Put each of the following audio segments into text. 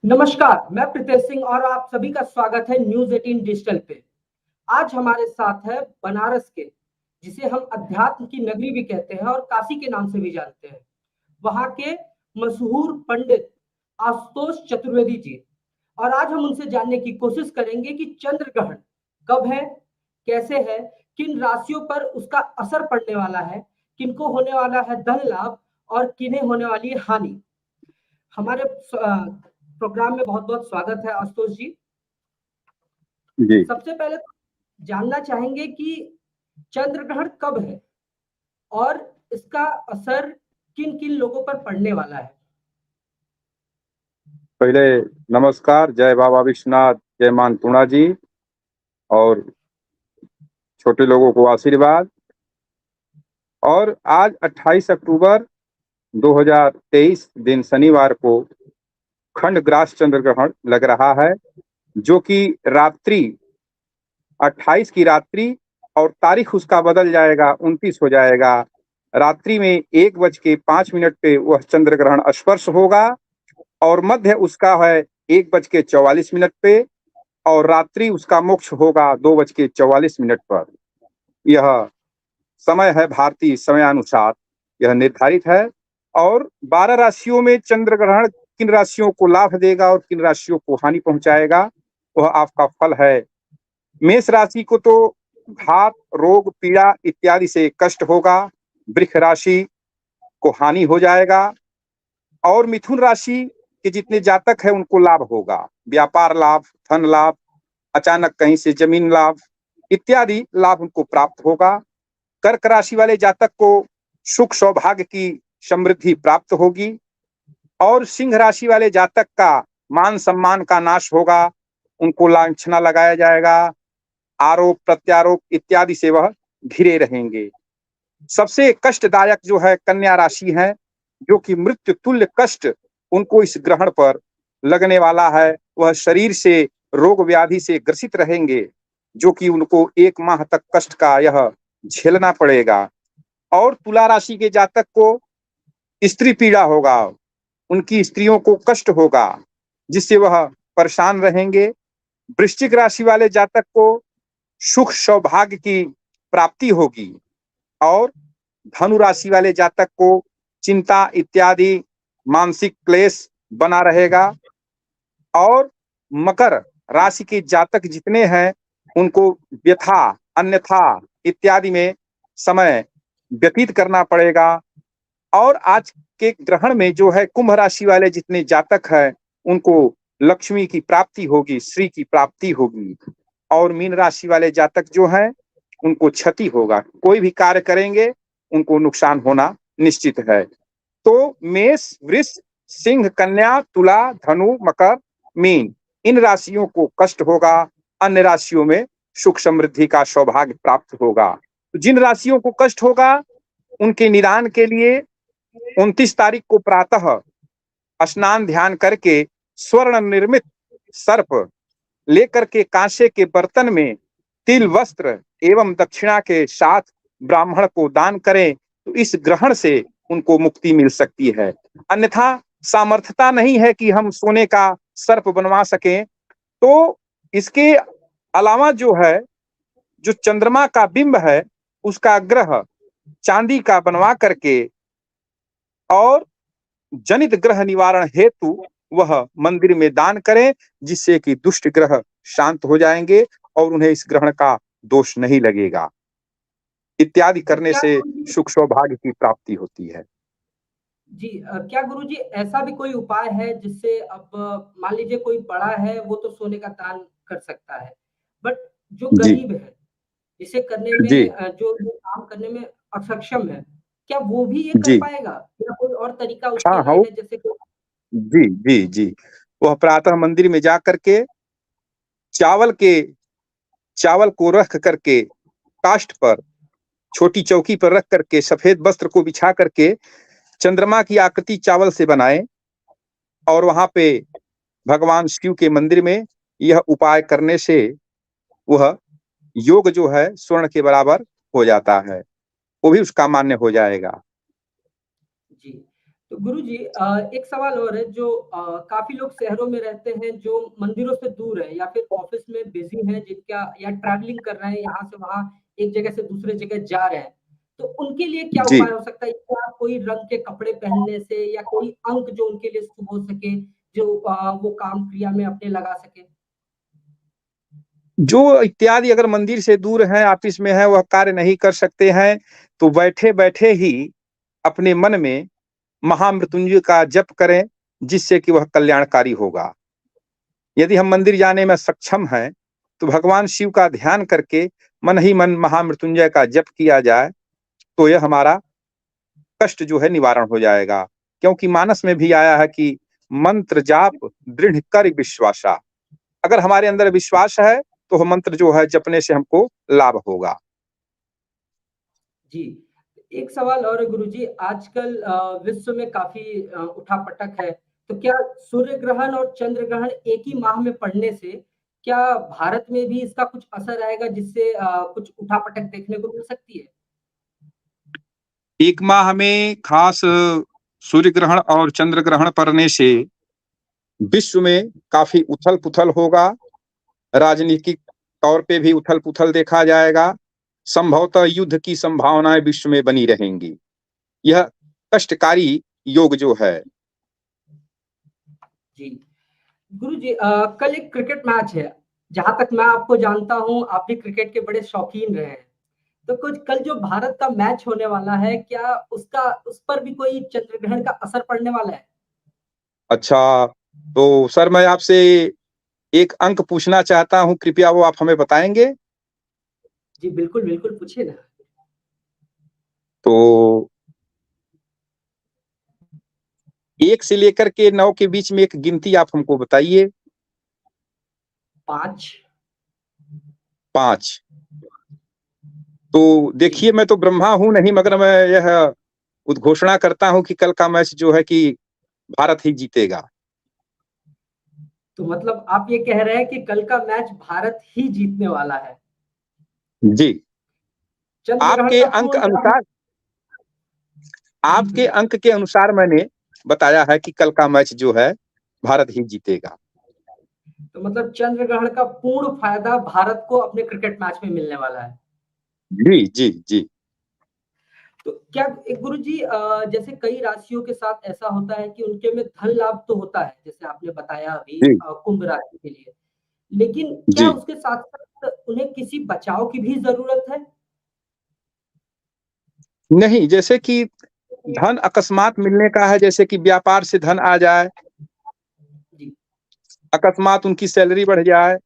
नमस्कार, मैं प्रीतेश सिंह और आप सभी का स्वागत है न्यूज़ 18 डिजिटल पे। आज हमारे साथ है बनारस के, जिसे हम अध्यात्म की नगरी भी कहते हैं और काशी के नाम से भी जानते हैं। वहाँ के मशहूर पंडित आशुतोष चतुर्वेदी जी। और आज हम उनसे जानने की कोशिश करेंगे कि चंद्र ग्रहण कब है, कैसे है, किन राशियों पर उसका असर पड़ने वाला है, किनको होने वाला है धन लाभ और किन्हें होने वाली है हानि। हमारे प्रोग्राम में बहुत-बहुत स्वागत है आशुतोष जी। जी। सबसे पहले तो जानना चाहेंगे कि चंद्र ग्रहण कब है और इसका असर किन-किन लोगों पर पड़ने वाला है? पहले नमस्कार, जय बाबा विश्वनाथ, जय मां अन्नपूर्णा जी और छोटे लोगों को आशीर्वाद। और आज 28 अक्टूबर 2023 दिन शनिवार को खंडग्रास चंद्र ग्रहण लग रहा है, जो कि रात्रि 28 की रात्रि और तारीख उसका बदल जाएगा, 29 हो जाएगा। रात्रि में 1:05 पे वह चंद्र ग्रहण स्पर्श होगा और मध्य उसका है 1:44 पे और रात्रि उसका मोक्ष होगा 2:44 पर। यह समय है भारतीय समयानुसार, यह निर्धारित है। और 12 राशियों में चंद्र ग्रहण किन राशियों को लाभ देगा और किन राशियों को हानि पहुंचाएगा, वह आपका फल है। मेष राशि को तो घात, रोग, पीड़ा इत्यादि से कष्ट होगा। वृष राशि को हानि हो जाएगा। और मिथुन राशि के जितने जातक है उनको लाभ होगा, व्यापार लाभ, धन लाभ, अचानक कहीं से जमीन लाभ इत्यादि लाभ उनको प्राप्त होगा। कर्क राशि वाले जातक को सुख सौभाग्य की समृद्धि प्राप्त होगी। और सिंह राशि वाले जातक का मान सम्मान का नाश होगा, उनको लांछना लगाया जाएगा, आरोप प्रत्यारोप इत्यादि से वह घिरे रहेंगे। सबसे कष्टदायक जो है कन्या राशि है, जो कि मृत्यु तुल्य कष्ट उनको इस ग्रहण पर लगने वाला है। वह शरीर से रोग व्याधि से ग्रसित रहेंगे, जो कि उनको 1 माह तक कष्ट का यह झेलना पड़ेगा। और तुला राशि के जातक को स्त्री पीड़ा होगा, उनकी स्त्रियों को कष्ट होगा, जिससे वह परेशान रहेंगे। वृश्चिक राशि वाले जातक को सुख सौभाग्य की प्राप्ति होगी। और धनु राशि वाले जातक को चिंता इत्यादि मानसिक क्लेश बना रहेगा। और मकर राशि के जातक जितने हैं उनको व्यथा, अन्यथा इत्यादि में समय व्यतीत करना पड़ेगा। और आज के ग्रहण में जो है कुंभ राशि वाले जितने जातक हैं उनको लक्ष्मी की प्राप्ति होगी, श्री की प्राप्ति होगी। और मीन राशि वाले जातक जो हैं उनको क्षति होगा, कोई भी कार्य करेंगे उनको नुकसान होना निश्चित है। तो मेष, वृष, सिंह, कन्या, तुला, धनु, मकर, मीन इन राशियों को कष्ट होगा, अन्य राशियों में सुख समृद्धि का सौभाग्य प्राप्त होगा। तो जिन राशियों को कष्ट होगा उनके निदान के लिए 29 तारीख को प्रातः स्नान ध्यान करके स्वर्ण निर्मित सर्प लेकर के कांसे के बर्तन में तिल, वस्त्र एवं दक्षिणा के साथ ब्राह्मण को दान करें, तो इस ग्रहण से उनको मुक्ति मिल सकती है। अन्यथा सामर्थ्यता नहीं है कि हम सोने का सर्प बनवा सकें, तो इसके अलावा जो है, जो चंद्रमा का बिंब है उसका ग्रह चांदी का बनवा करके और जनित ग्रह निवारण हेतु वह मंदिर में दान करें, जिससे कि दुष्ट ग्रह शांत हो जाएंगे और उन्हें इस ग्रहण का दोष नहीं लगेगा। इत्यादि करने से सुख सौभाग्य की प्राप्ति होती है। जी क्या गुरुजी ऐसा भी कोई उपाय है जिससे अब मान लीजिए कोई बड़ा है वो तो सोने का दान कर सकता है, बट जो जी गरीब है, इसे करने जी में जो काम करने में असक्षम है, क्या वो भी ये कर जी। पाएगा या कोई और तरीका उसके हाँ हाँ लिए है जैसे कि जी जी जी। वह प्रातः मंदिर में जा करके चावल को रख करके काष्ठ पर छोटी चौकी पर रख करके सफेद वस्त्र को बिछा करके चंद्रमा की आकृति चावल से बनाए और वहां पे भगवान शिव के मंदिर में यह उपाय करने से वह योग जो है स्वर्ण के बराबर हो जाता है, वो भी उसका मान्य हो जाएगा। जी, तो गुरुजी एक सवाल और है जो काफ़ी लोग शहरों में रहते हैं जो मंदिरों से दूर है या फिर ऑफ़िस में बिज़ी हैं जिनका या ट्रैवलिंग कर रहे हैं यहाँ से वहाँ एक जगह से दूसरे जगह जा रहे हैं। तो उनके लिए क्या जी। उपाय हो सकता है? क्या कोई रंग के कपड़े पहनने से या कोई अंक जो उनके लिए शुभ हो सके, जो वो काम क्रिया में अपने लगा सकें? जो इत्यादि अगर मंदिर से दूर हैं, ऑफिस में हैं, वह कार्य नहीं कर सकते हैं, तो बैठे-बैठे ही अपने मन में महामृत्युंजय का जप करें, जिससे कि वह कल्याणकारी होगा। यदि हम मंदिर जाने में सक्षम हैं, तो भगवान शिव का ध्यान करके मन ही मन महामृत्युंजय का जप किया जाए, तो यह हमारा कष्ट जो है निवारण हो जाएगा। क्योंकि मानस में भी आया है कि मंत्र जाप दृढ़ कर विश्वासा। अगर हमारे अंदर विश्वास है, तो वह मंत्र जो है जपने से हमको लाभ होगा। जी। एक सवाल और है गुरुजी, आजकल विश्व में काफ़ी उठापटक है, तो क्या सूर्य ग्रहण और चंद्र ग्रहण एक ही माह में पड़ने से क्या भारत में भी इसका कुछ असर आएगा जिससे कुछ उठापटक देखने को मिल सकती है? एक माह में खास सूर्य ग्रहण और चंद्र ग्रहण पड़ने से विश्व में काफी उथल-पुथल होगा, राजनीतिक तौर पे भी उथल-पुथल देखा जाएगा, संभवतः युद्ध की संभावनाएं विश्व में बनी रहेंगी। यह कष्टकारी योग जो है। जी। गुरुजी कल एक क्रिकेट मैच है, जहाँ तक मैं आपको जानता हूँ, आप भी क्रिकेट के बड़े शौकीन रहे हैं। तो कुछ कल जो भारत का मैच होने वाला है, क्या उसका उस पर भी कोई चंद्र ग्रहण का असर पड़ने वाला है? अच्छा, तो सर मैं आपसे एक अंक पूछना चाहता हूँ, कृपया वो आप हमें बताएँगे? जी, बिल्कुल, बिल्कुल, पूछिए ना। तो 1 से लेकर के 9 के बीच में एक गिनती आप हमको बताइए। 5। 5। तो जी, देखिए मैं तो ब्रह्मा हूँ नहीं, मगर मैं यह उद्घोषणा करता हूँ कि कल का मैच जो है कि भारत ही जीतेगा। तो मतलब आप ये कह रहे हैं कि कल का मैच भारत ही जीतने वाला है। जी। चंद्र ग्रहण आपके का अंक पूर्ण प्रभाव। अनुसार जी, आपके अंक के अनुसार मैंने बताया है कि कल का मैच जो है भारत ही जीतेगा। तो मतलब चंद्र ग्रहण का पूर्ण फ़ायदा भारत को अपने क्रिकेट मैच में मिलने वाला है। जी, जी, जी। तो क्या गुरुजी जैसे कई राशियों के साथ ऐसा होता है कि उनके में धन लाभ तो होता है, जैसे आपने बताया अभी जी, कुंभ राशि के लिए। लेकिन क्या जी। उसके साथ-साथ उन्हें किसी बचाव की भी ज़रूरत है? नहीं, जैसे कि धन अकस्मात मिलने का है, जैसे कि व्यापार से धन आ जाए, जी, अकस्मात उनकी सैलरी बढ़ जाए,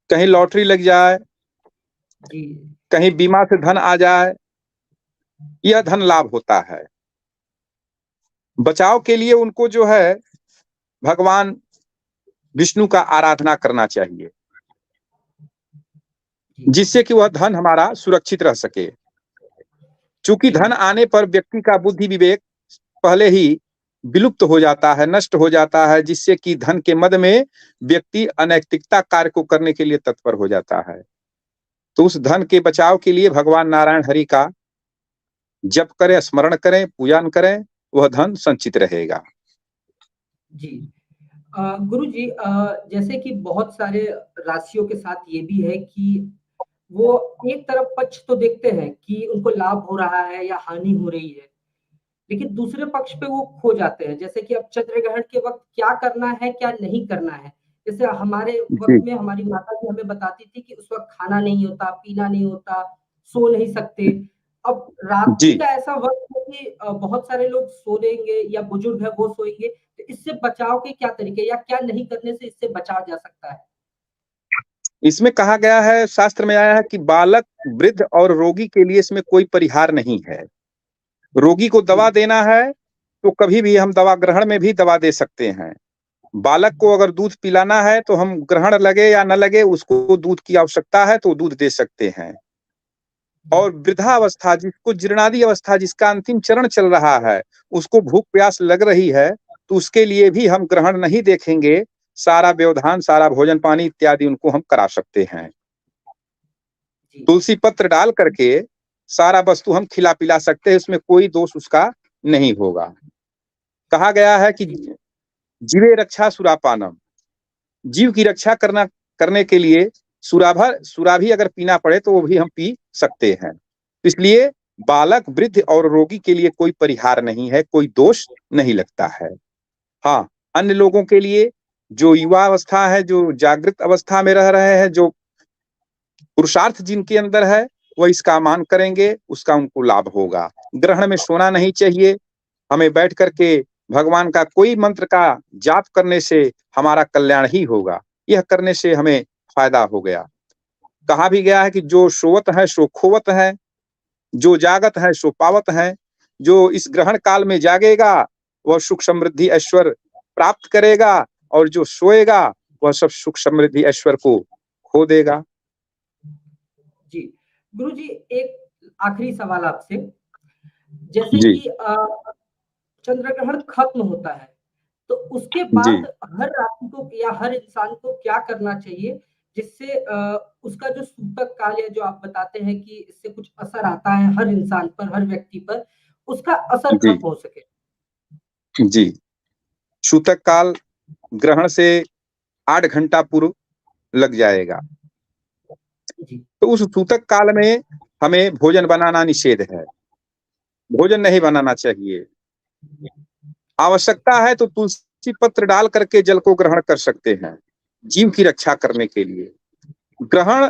कहीं लॉटरी लग जाए, जी, कहीं बीमा से धन आ जाए, यह धन लाभ होता है। बचाव के लिए उनको जो है भगवान विष्णु का आराधना करना चाहिए, जी, जिससे कि वह धन हमारा सुरक्षित रह सके। चूंकि जी, धन आने पर व्यक्ति का बुद्धि विवेक पहले ही विलुप्त हो जाता है, नष्ट हो जाता है, जिससे कि धन के मद में व्यक्ति अनैतिकता कार्य को करने के लिए तत्पर हो जाता है। तो उस धन के बचाव के लिए भगवान नारायण हरि का जप करें, स्मरण करें, पूजन करें, वह धन संचित रहेगा। जी। गुरुजी जैसे कि बहुत सारे राशियों के साथ ये भी है कि वो एक तरफ पक्ष तो देखते हैं कि उनको लाभ हो रहा है या हानि हो रही है, लेकिन दूसरे पक्ष पे वो खो जाते हैं। जैसे कि अब चंद्र ग्रहण के वक़्त क्या करना है, क्या नहीं करना है। जैसे हमारे वक़्त जी, में हमारी माताजी हमें बताती थी कि उस वक़्त खाना नहीं होता, पीना नहीं होता, सो नहीं सकते। अब रात्रि जी। का ऐसा वक़्त है कि बहुत सारे लोग सो लेंगे या बुजुर्ग हैं वो सोएँगे, तो इससे बचाव के क्या तरीके या क्या नहीं करने से इससे बचा जा सकता है? इसमें कहा गया है, शास्त्र में आया है कि बालक, वृद्ध और रोगी के लिए इसमें कोई परिहार नहीं है। रोगी को जी, दवा देना है, तो कभी भी हम दवा ग्रहण में भी दवा दे सकते हैं। बालक को अगर दूध पिलाना है, तो हम ग्रहण लगे या न लगे, उसको दूध की आवश्यकता है, तो दूध दे सकते हैं। जी, और वृद्धावस्था, जिसको जीर्णादि अवस्था, जिसका अंतिम चरण चल रहा है, उसको भूख प्यास लग रही है, तो उसके लिए भी हम ग्रहण नहीं देखेंगे, सारा व्यवधान, सारा भोजन पानी इत्यादि उनको हम करा सकते हैं। जी, तुलसी पत्र डाल करके सारा वस्तु हम खिला पिला सकते हैं, उसमें कोई दोष उसका नहीं होगा। कहा गया है कि जीवे रक्षा सुरापानम, जीव की रक्षा करने के लिए सुरा भी अगर पीना पड़े तो वो भी हम पी सकते हैं। इसलिए बालक, वृद्ध और रोगी के लिए कोई परिहार नहीं है, कोई दोष नहीं लगता है। हाँ, अन्य लोगों के लिए, जो युवा अवस्था है, जो जागृत अवस्था में रह रहे हैं, जो पुरुषार्थ जिनके अंदर है, वह इसका मान करेंगे, उसका उनको लाभ होगा। ग्रहण में सोना नहीं चाहिए। हमें बैठ करके भगवान का कोई मंत्र का जाप करने से हमारा कल्याण ही होगा। यह करने से हमें फायदा हो गया। कहा भी गया है कि जो सोवत है सो खोवत है, जो जागत है सो पावत है। जो इस ग्रहण काल में जागेगा वह सुख समृद्धि ऐश्वर्य प्राप्त करेगा, और जो सोएगा वह सब सुख समृद्धि ऐश्वर्य को खो देगा। जी गुरु जी, एक आखिरी सवाल आपसे। जैसे जी कि चंद्र ग्रहण खत्म होता है तो उसके जी बाद हर राशि को या हर इंसान को क्या करना चाहिए जिससे उसका जो सूतक काल है, जो आप बताते हैं कि इससे कुछ असर आता है हर इंसान पर, हर व्यक्ति पर, उसका असर जी खत्म हो सके। जी सूतक काल ग्रहण से 8 घंटा पूर्व लग जाएगा। जी तो उस सूतक काल में हमें भोजन बनाना निषेध है, भोजन नहीं बनाना चाहिए। आवश्यकता है तो तुलसी पत्र डाल करके जल को ग्रहण कर सकते हैं, जीव की रक्षा करने के लिए। ग्रहण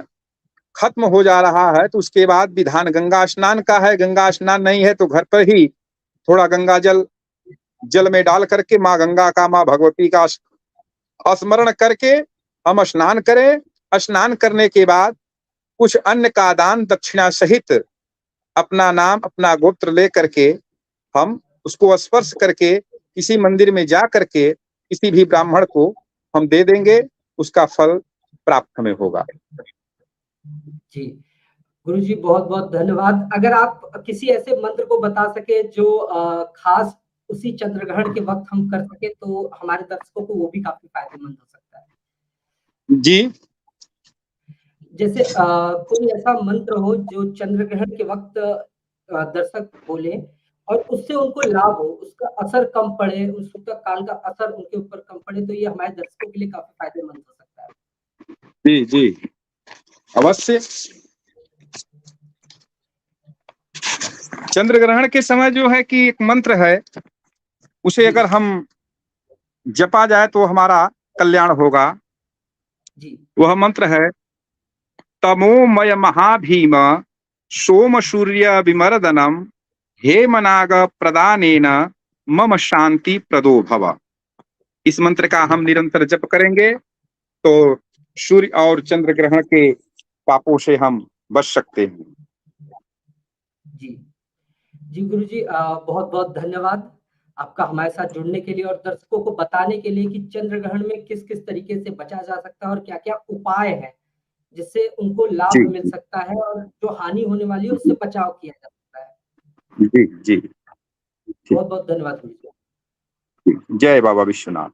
खत्म हो जा रहा है तो उसके बाद विधान गंगा स्नान का है। गंगा स्नान नहीं है तो घर पर ही थोड़ा गंगा जल में डाल करके माँ गंगा का, माँ भगवती का स्मरण करके हम स्नान करें। स्नान करने के बाद कुछ अन्न का दान दक्षिणा सहित अपना नाम, अपना गोत्र ले करके हम उसको स्पर्श करके किसी मंदिर में जा करके किसी भी ब्राह्मण को हम दे देंगे, उसका फल प्राप्त हमें होगा। जी गुरु जी, बहुत बहुत धन्यवाद। अगर आप किसी ऐसे मंत्र को बता सके जो खास उसी चंद्र ग्रहण के वक्त हम कर सके तो हमारे दर्शकों को वो भी काफी फायदेमंद हो सकता है। जी जैसे कोई ऐसा मंत्र हो जो चंद्र ग्रहण के वक्त दर्शक बोले और उससे उनको लाभ हो, उसका असर कम पड़े, उस सूतक काल का असर उनके ऊपर कम पड़े, तो ये हमारे दर्शकों के लिए काफी फायदेमंद हो सकता है। जी जी अवश्य। चंद्र ग्रहण के समय जो है कि एक मंत्र है, उसे अगर हम जपा जाए तो हमारा कल्याण होगा। जी वह मंत्र है तमोमय महाभीम सोम सूर्य विमर्दनम हेमनाग प्रदानेन मम शांति प्रदो भव। इस मंत्र का हम निरंतर जप करेंगे तो सूर्य और चंद्र ग्रहण के पापों से हम बच सकते हैं। जी जी गुरु जी, बहुत बहुत धन्यवाद आपका हमारे साथ जुड़ने के लिए और दर्शकों को बताने के लिए कि चंद्र ग्रहण में किस किस तरीके से बचा जा सकता है और क्या क्या उपाय है जिससे उनको लाभ जी मिल सकता है और जो हानि होने वाली है उससे बचाव किया जा सकता है। जी जी बहुत बहुत धन्यवाद गुरु जी। जय बाबा विश्वनाथ।